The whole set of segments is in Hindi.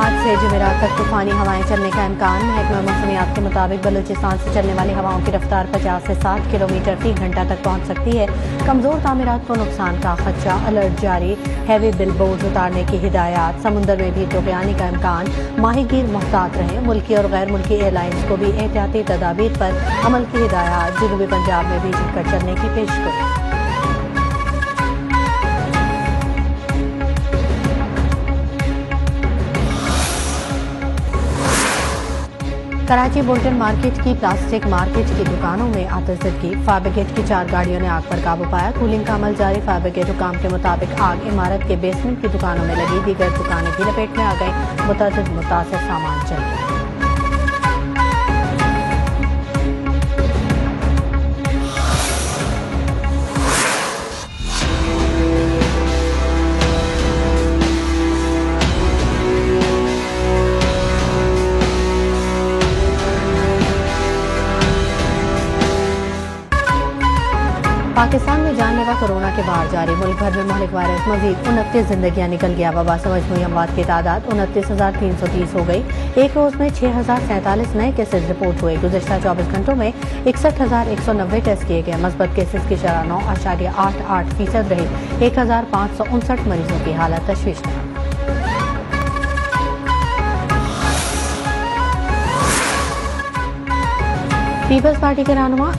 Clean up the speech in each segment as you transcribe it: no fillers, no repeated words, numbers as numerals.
आज से जुमेरात तक तूफानी हवाएं चलने का इम्कान। महकमा मौसमियात के मुताबिक बलूचिस्तान से चलने वाली हवाओं की रफ्तार 50 से 60 किलोमीटर फी घंटा तक पहुंच सकती है। कमजोर तामीरात को नुकसान का खदशा, अलर्ट जारी। हैवी बिलबोर्ड उतारने की हिदायत। समुद्र में भी तूफानी का इम्कान, माहीगीर मुहतात रहें। मुल्की और गैर मुल्की एयरलाइंस को भी एहतियाती तदाबीर पर अमल की हिदायत। जनूबी पंजाब में भी झुककर चलने की पेशगोई। कराची बुल्टन मार्केट की प्लास्टिक मार्केट की दुकानों में आतिशबाजी। फायर ब्रिगेड की 4 गाड़ियों ने आग पर काबू पाया। कूलिंग का अमल जारी। फायर ब्रिगेड हुकाम के मुताबिक आग इमारत के बेसमेंट की दुकानों में लगी। दीगर दुकानें भी लपेट में आ गई। मुतअद्दिद मुतासिर सामान जल गया। पाकिस्तान में जानलेवा कोरोना के बाहर जारी। मुल्क भर में महलिक वायरस मजीद 29 जिंदगियां निकल गया। वबा से मजमूई अमवात की तादाद 29,330 हो गई। एक रोज में 6,047 नए केसेज रिपोर्ट हुए। गुज़िश्ता 24 घंटों में 61,190 टेस्ट किए गए। मस्बत केसेज की शरह 9.88% रही। 1,559 मरीजों की हालत तशवीशनाक। पीपल्स पार्टी के रहनुमा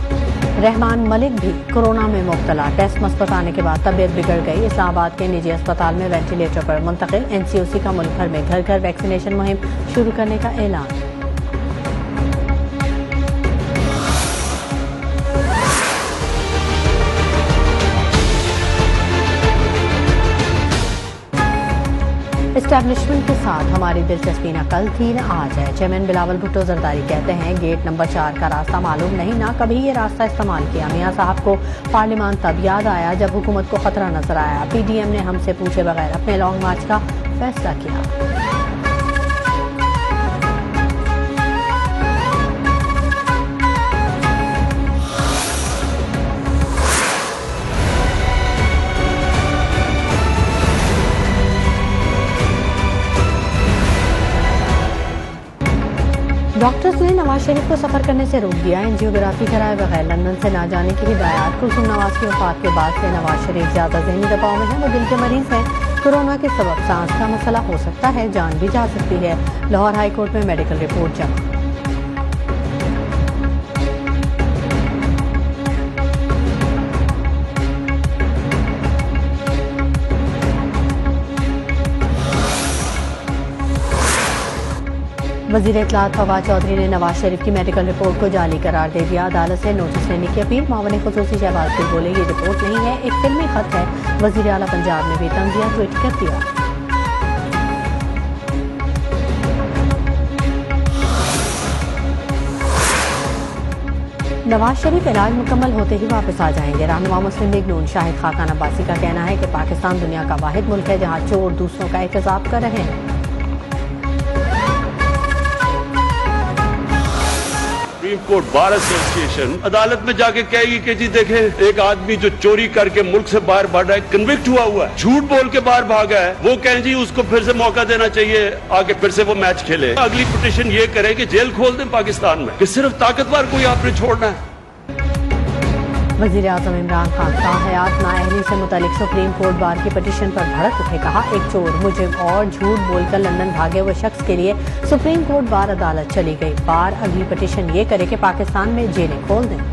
रहमान मलिक भी कोरोना में मुब्तला। टेस्ट मस्बत आने के बाद तबीयत बिगड़ गई। इस्लामाबाद के निजी अस्पताल में वेंटिलेटर पर मुंतकिल। NCOC का मुल्क भर में घर घर वैक्सीनेशन मुहिम शुरू करने का ऐलान। एस्टैब्लिशमेंट के साथ हमारी दिलचस्पी न कल थी न आज है। चेयरमैन बिलावल भुट्टो जरदारी कहते हैं गेट नंबर 4 का रास्ता मालूम नहीं, ना कभी ये रास्ता इस्तेमाल किया। मियां साहब को पार्लियामान तब याद आया जब हुकूमत को खतरा नजर आया। PDM ने हमसे पूछे बगैर अपने लॉन्ग मार्च का फैसला किया। डॉक्टर्स ने नवाज शरीफ को सफर करने से रोक दिया। एंजियोग्राफी कराए बगैर लंदन से ना जाने की हिदायत। कुलसुम नवाज की वफात के बाद से नवाज शरीफ ज्यादा ज़हनी दबाव में है। वो दिल के मरीज हैं। कोरोना के सबब सांस का मसला हो सकता है, जान भी जा सकती है। लाहौर हाई कोर्ट में मेडिकल रिपोर्ट जमा। वज़ीर इत्तलात फवाद चौधरी ने नवाज शरीफ की मेडिकल रिपोर्ट को जाली करार दे दिया। अदालत से नोटिस लेने की अपील। मामले खुसूसी शहबाज गिल बोले ये रिपोर्ट नहीं है, एक फिल्मी खत है। वज़ीर आला पंजाब ने भी तंजिया ट्वीट कर दिया। नवाज शरीफ इलाज मुकम्मल होते ही वापस आ जाएंगे। रहनुमा मुस्लिम लीग नून शाहिद खाकान अब्बासी का कहना है कि पाकिस्तान दुनिया का वाहिद मुल्क है जहाँ चोर दूसरों का एहतसाब कर रहे हैं। सुप्रीम कोर्ट बार एसोसिएशन अदालत में जाके कहेगी कि जी देखें एक आदमी जो चोरी करके मुल्क से बाहर भाग रहा है, कन्विक्ट हुआ है, झूठ बोल के बाहर भागा है, वो कहें जी उसको फिर से मौका देना चाहिए, आगे फिर से वो मैच खेले। अगली पिटीशन ये करे कि जेल खोल दें पाकिस्तान में, कि सिर्फ ताकतवर को ही आपने छोड़ना है। वज़ीर आज़म इमरान खान ताहयात नाअहली से मुतालिक सुप्रीम कोर्ट बार की पिटीशन पर भड़क उठे। कहा एक चोर, मुजरिम और झूठ बोलकर लंदन भागे हुए शख्स के लिए सुप्रीम कोर्ट बार अदालत चली गई। बार अगली पिटीशन ये करे कि पाकिस्तान में जेलें खोल दें।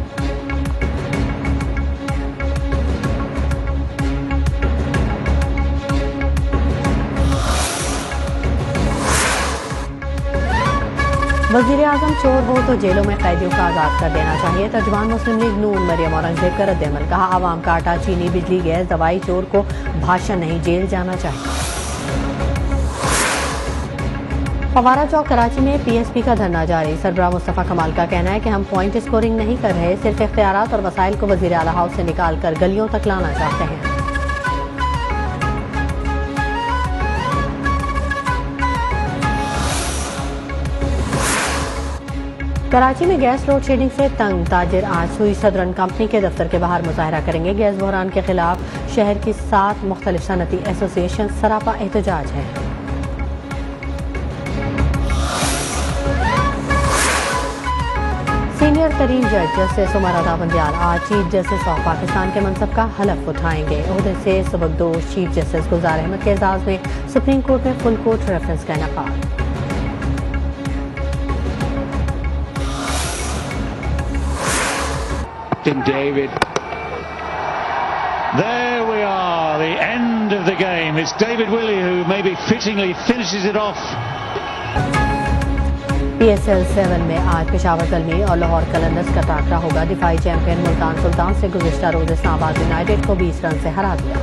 वज़ीर आज़म चोर हो तो जेलों में कैदियों को आज़ाद कर देना चाहिए। तर्जुमान मुस्लिम लीग नून मरियम औरंगजेब का रद्द-ए-अमल। कहा आवाम का आटा, चीनी, बिजली, गैस, दवाई चोर को भाषण नहीं जेल जाना चाहिए। फवारा चौक कराची में PSP का धरना जारी। सरबराह मुस्तफ़ा कमाल का कहना है कि हम पॉइंट स्कोरिंग नहीं कर रहे, सिर्फ इख्तियारात और वसाइल को वज़ीर आला हाउस से निकाल कर गलियों तक लाना चाहते हैं। कराची में गैस लोड शेडिंग से तंग ताजिर आज सुई सदरन कंपनी के दफ्तर के बाहर मुजाहरा करेंगे। गैस बहरान के खिलाफ शहर की 7 मुख्तलिफ सनती एसोसिएशन सरापा एहतजाज है। सीनियर तरीन जज जस्टिस उमर अता बंदियाल आज चीफ जस्टिस ऑफ पाकिस्तान के मनसब का हलफ उठाएंगे। ओहदे से सुबकदोश चीफ जस्टिस गुलजार अहमद के एजाज में सुप्रीम कोर्ट में फुल कोर्ट रेफरेंस का इनेकाद। David. There we are, the end of the game. It's David Willey who maybe fittingly finishes it off. PSL 7 में आज पेशावर ज़ल्मी और लाहौर कलंदर्स का टाकरा होगा। दिफाई चैंपियन मुल्तान सुल्तान से गुज़िश्ता रोज इस्लामाबाद यूनाइटेड को 20 रन से हरा दिया।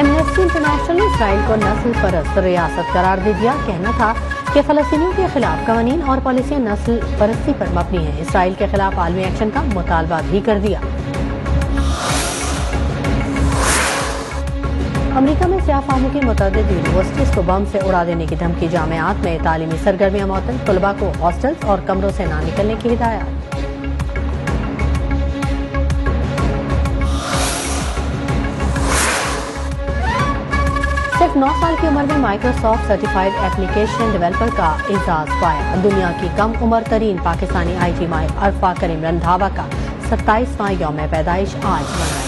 एमनेस्टी इंटरनेशनल ने इसराइल को नस्ल परस्त रियासत करार दे दिया। कहना था कि फ़लस्तीनियों के खिलाफ कवानीन और पॉलिसियां नस्ल परस्ती पर मबनी हैं। इसराइल के खिलाफ आलमी एक्शन का मुतालबा भी कर दिया। अमेरिका में सियाह फामों की मुतअद्दिद यूनिवर्सिटीज को बम से उड़ा देने की धमकी। जामियात में तालीमी सरगर्मियां मुअत्तल, तलबा को हॉस्टल्स और कमरों से ना निकलने की हिदायत। सिर्फ 9 साल की उम्र में माइक्रोसॉफ्ट सर्टिफाइड एप्लीकेशन डेवलपर का एजाज पाया। दुनिया की कम उम्र तरीन पाकिस्तानी IT माहिर अरफा करीम रंधावा का 27वां यौम पैदाइश आज मनाया।